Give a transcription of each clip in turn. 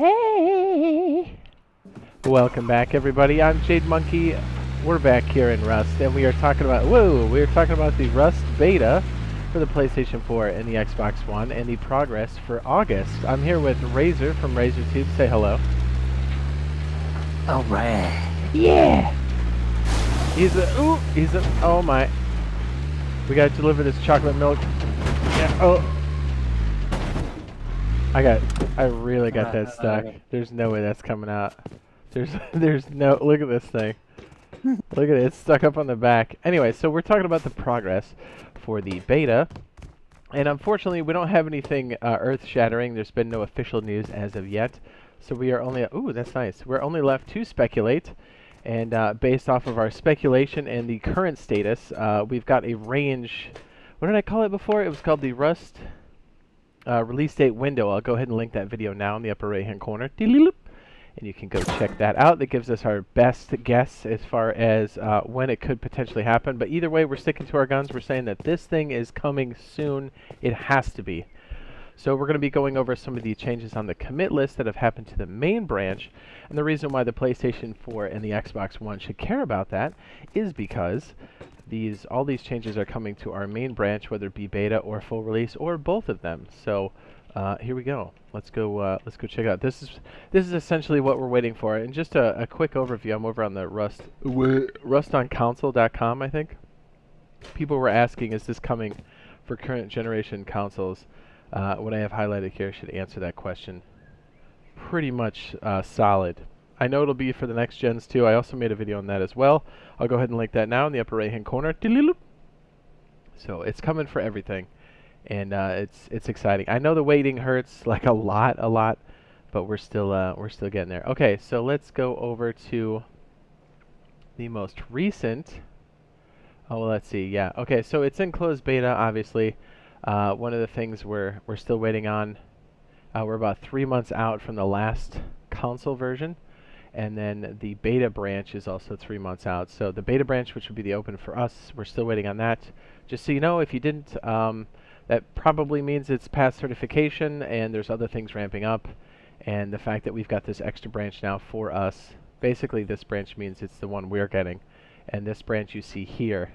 Hey! Welcome back, everybody. I'm Jade Monkey. We're back here in Rust, and we are talking about the Rust beta for the PlayStation 4 and the Xbox One, and the progress for August. I'm here with Razor from RazorTube. Say hello. All right. Yeah. Oh my. We gotta deliver this chocolate milk. Yeah. Oh. I really got that stuck. There's no way that's coming out. There's no, look at this thing. Look at it, it's stuck up on the back. Anyway, so we're talking about the progress for the beta. And unfortunately, we don't have anything earth-shattering. There's been no official news as of yet. So we are only, ooh, that's nice. We're only left to speculate. And based off of our speculation and the current status, we've got a range. What did I call it before? It was called the Rust release date window. I'll go ahead and link that video now in the upper right hand corner. And you can go check that out. That gives us our best guess as far as when it could potentially happen. But either way, we're sticking to our guns. We're saying that this thing is coming soon. It has to be. So we're going to be going over some of the changes on the commit list that have happened to the main branch. And the reason why the PlayStation 4 and the Xbox One should care about that is because all these changes are coming to our main branch, whether it be beta or full release or both of them. So here we go. Let's go check it out. This is essentially what we're waiting for. And just a quick overview. I'm over on the rustonconsole.com, I think. People were asking, is this coming for current generation consoles? What I have highlighted here should answer that question pretty much solid. I know it'll be for the next gens too. I also made a video on that as well. I'll go ahead and link that now in the upper right hand corner. So it's coming for everything, and it's exciting. I know the waiting hurts like a lot, but we're still getting there. Okay, so let's go over to the most recent. Oh, well, let's see. Yeah. Okay, so it's in closed beta, obviously. One of the things we're still waiting on. We're about 3 months out from the last console version. And then the beta branch is also 3 months out. So the beta branch, which would be the open for us, we're still waiting on that. Just so you know, if you didn't, that probably means it's past certification and there's other things ramping up. And the fact that we've got this extra branch now for us, basically this branch means it's the one we're getting. And this branch you see here,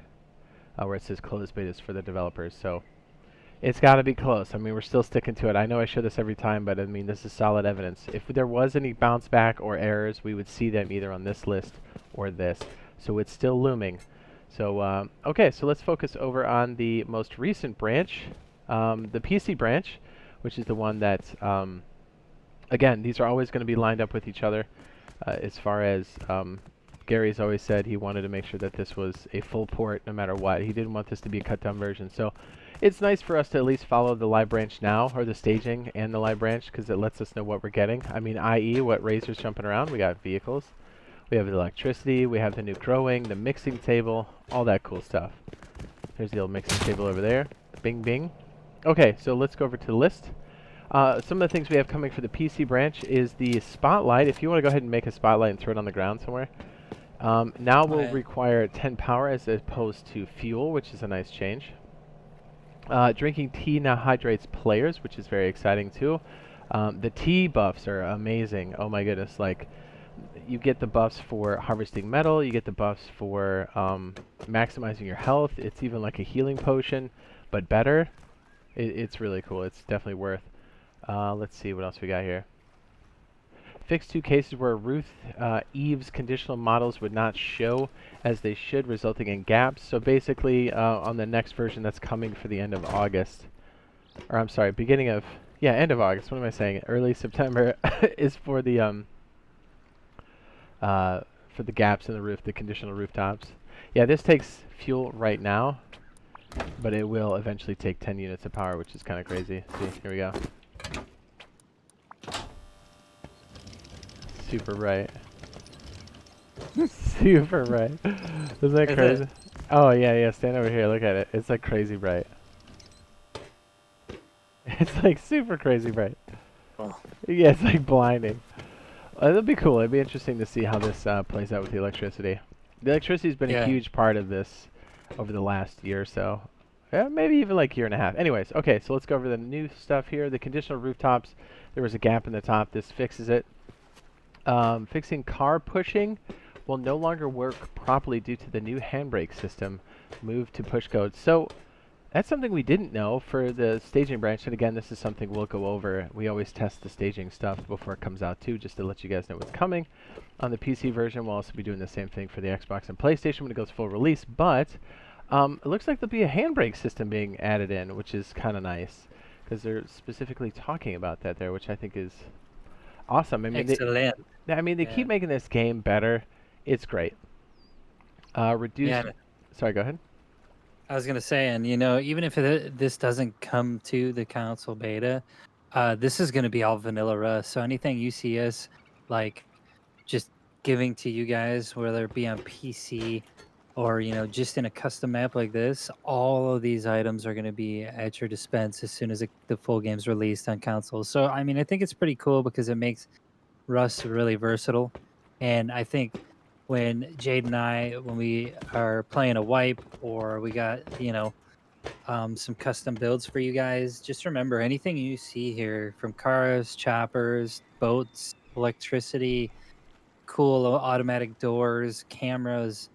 where it says closed beta, is for the developers. So it's got to be close. I mean, we're still sticking to it. I know I show this every time, but I mean, this is solid evidence. If there was any bounce back or errors, we would see them either on this list or this. So it's still looming. So, okay, so let's focus over on the most recent branch, the PC branch, which is the one that, again, these are always going to be lined up with each other. As far as Gary's always said, he wanted to make sure that this was a full port no matter what. He didn't want this to be a cut-down version. So it's nice for us to at least follow the live branch now, or the staging and the live branch, because it lets us know what we're getting. I mean, i.e. what Razor's jumping around. We got vehicles, we have the electricity, we have the new growing, the mixing table, all that cool stuff. There's the old mixing table over there. Bing, bing. Okay, so let's go over to the list. Some of the things we have coming for the PC branch is the spotlight. If you want to go ahead and make a spotlight and throw it on the ground somewhere. Now we'll require 10 power as opposed to fuel, which is a nice change. Drinking tea now hydrates players, which is very exciting too. The tea buffs are amazing. Oh my goodness, like you get the buffs for harvesting metal, you get the buffs for maximizing your health. It's even like a healing potion, but better. It's really cool. It's definitely worth. Let's see what else we got here. Fixed 2 cases where Ruth Eve's conditional models would not show as they should, resulting in gaps. So basically, on the next version that's coming for the end of August, or I'm sorry, beginning of, yeah, end of August. What am I saying? Early September is for the gaps in the roof, the conditional rooftops. Yeah, this takes fuel right now, but it will eventually take 10 units of power, which is kind of crazy. See, here we go. Super bright. Super bright. Isn't that crazy? Oh yeah, stand over here, look at it. It's like crazy bright. It's like super crazy bright. Oh. Yeah, it's like blinding. It'll be cool. It'll be interesting to see how this plays out with the electricity. The electricity's been a huge part of this over the last year or so. maybe even like year and a half. Anyways, okay, so let's go over the new stuff here. The conditional rooftops, there was a gap in the top. This fixes it. Fixing car pushing will no longer work properly due to the new handbrake system moved to push code. So that's something we didn't know for the staging branch. And again, this is something we'll go over. We always test the staging stuff before it comes out too, just to let you guys know what's coming. On the PC version, we'll also be doing the same thing for the Xbox and PlayStation when it goes full release. But it looks like there'll be a handbrake system being added in, which is kind of nice because they're specifically talking about that there, which I think is awesome. I mean, Excellent. They keep making this game better. It's great. Reduce. Yeah. Sorry, go ahead. I was gonna say, and even if this doesn't come to the console beta, this is gonna be all vanilla Rust. So anything you see us like just giving to you guys, whether it be on PC or just in a custom map like this, all of these items are gonna be at your dispense as soon as the full game's released on consoles. So I mean, I think it's pretty cool because it makes Rust really versatile, and I think when Jade and I, when we are playing a wipe or we got, some custom builds for you guys, just remember anything you see here from cars, choppers, boats, electricity, cool automatic doors, cameras,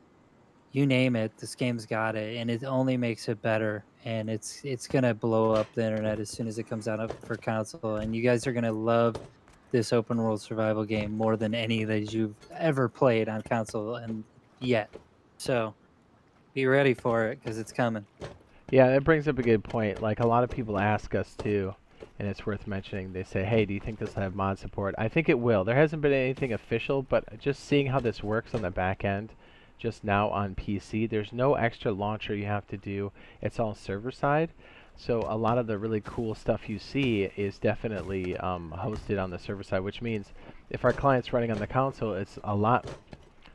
you name it, this game's got it, and it only makes it better. And it's gonna blow up the internet as soon as it comes out for console, and you guys are gonna love this open world survival game more than any that you've ever played on console and yet. So be ready for it because it's coming. Yeah, that brings up a good point. Like a lot of people ask us too, and it's worth mentioning. They say, "Hey, do you think this will have mod support?" I think it will. There hasn't been anything official, but just seeing how this works on the back end, just now on PC, there's no extra launcher you have to do. It's all server side. So a lot of the really cool stuff you see is definitely hosted on the server side, which means if our client's running on the console, it's a lot.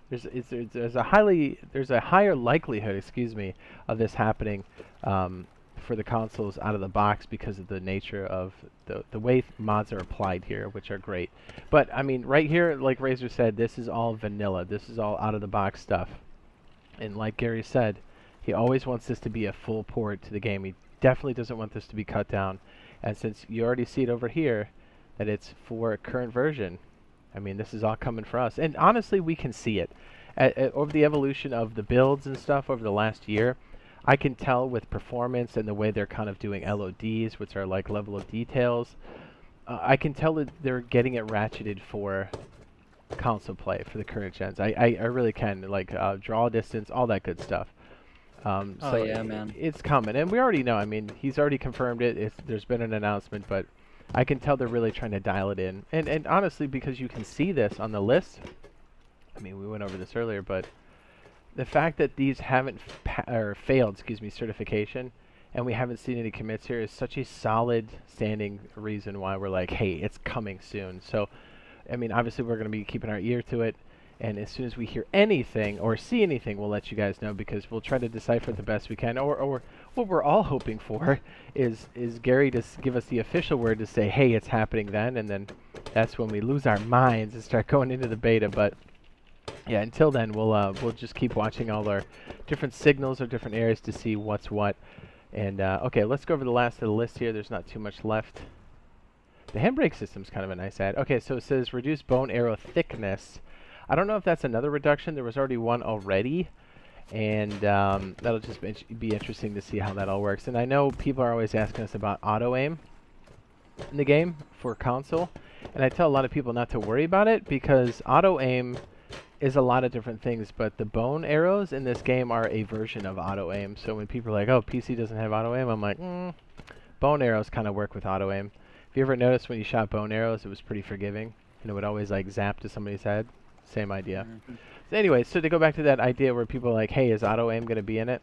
There's a higher likelihood, excuse me, of this happening for the consoles out of the box because of the nature of the way mods are applied here, which are great. But I mean, right here, like Razor said, this is all vanilla. This is all out of the box stuff. And like Gary said, he always wants this to be a full port to the game. He definitely doesn't want this to be cut down. And since you already see it over here, that it's for a current version, I mean, this is all coming for us. And honestly, we can see it. Over the evolution of the builds and stuff over the last year, I can tell with performance and the way they're kind of doing LODs, which are like level of details, I can tell that they're getting it ratcheted for console play for the current gens. I really can, like draw distance, all that good stuff. So yeah, man. It's coming, and we already know. I mean, he's already confirmed it. There's been an announcement, but I can tell they're really trying to dial it in. And honestly, because you can see this on the list, I mean, we went over this earlier, but the fact that these haven't failed, excuse me, certification, and we haven't seen any commits here is such a solid standing reason why we're like, hey, it's coming soon. So, I mean, obviously we're going to be keeping our ear to it. And as soon as we hear anything or see anything, we'll let you guys know because we'll try to decipher it the best we can. Or what we're all hoping for is Gary to give us the official word to say, hey, it's happening then. And then that's when we lose our minds and start going into the beta. But yeah, until then, we'll just keep watching all our different signals or different areas to see what's what. And okay, let's go over the last of the list here. There's not too much left. The handbrake system's kind of a nice add. Okay, so it says reduce bone arrow thickness. I don't know if that's another reduction. There was already one already, and that'll just be interesting to see how that all works. And I know people are always asking us about auto aim in the game for console, and I tell a lot of people not to worry about it because auto aim is a lot of different things, but the bone arrows in this game are a version of auto aim. So when people are like, oh, PC doesn't have auto aim, I'm like, bone arrows kind of work with auto aim. If you ever noticed when you shot bone arrows, it was pretty forgiving, and it would always like zap to somebody's head. Same idea. So anyway, so to go back to that idea where people are like, hey, is auto aim going to be in it?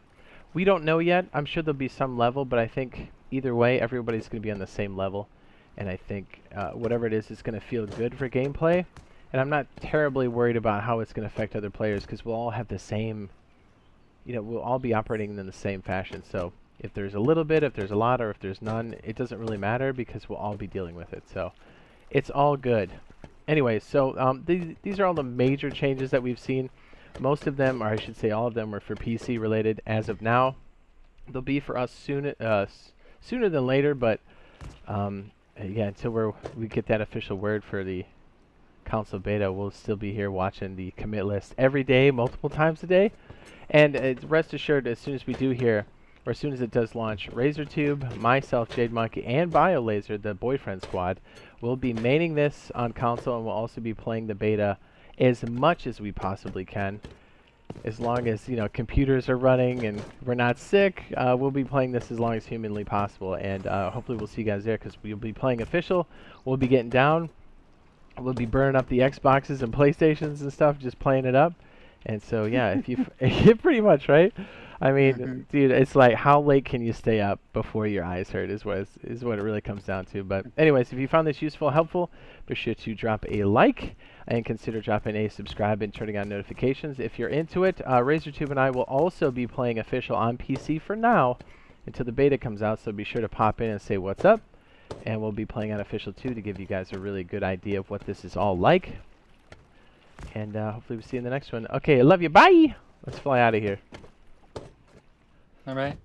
We don't know yet. I'm sure there'll be some level, but I think either way, everybody's going to be on the same level. And I think whatever it is, it's going to feel good for gameplay. And I'm not terribly worried about how it's going to affect other players because we'll all have the same, we'll all be operating in the same fashion. So if there's a little bit, if there's a lot, or if there's none, it doesn't really matter because we'll all be dealing with it. So it's all good. Anyway, so these are all the major changes that we've seen. Most of them, or I should say all of them, are for PC related as of now. they'll be for us sooner than later, but yeah, until we get that official word for the console beta, we'll still be here watching the commit list every day, multiple times a day. And rest assured, as soon as we do hear, or as soon as it does launch, RazorTube, myself, Jade Monkey, and BioLazer, the boyfriend squad, will be maining this on console, and we'll also be playing the beta as much as we possibly can. As long as, you know, computers are running and we're not sick, we'll be playing this as long as humanly possible. And hopefully we'll see you guys there, because we'll be playing official. We'll be getting down. We'll be burning up the Xboxes and PlayStations and stuff, just playing it up. And so, yeah, if you pretty much, right? I mean, dude, it's like, how late can you stay up before your eyes hurt is what it really comes down to. But anyways, if you found this useful, helpful, be sure to drop a like and consider dropping a subscribe and turning on notifications if you're into it. RazorTube and I will also be playing official on PC for now until the beta comes out, so be sure to pop in and say what's up. And we'll be playing on official too, to give you guys a really good idea of what this is all like. And hopefully we'll see you in the next one. Okay, I love you. Bye! Let's fly out of here. All right.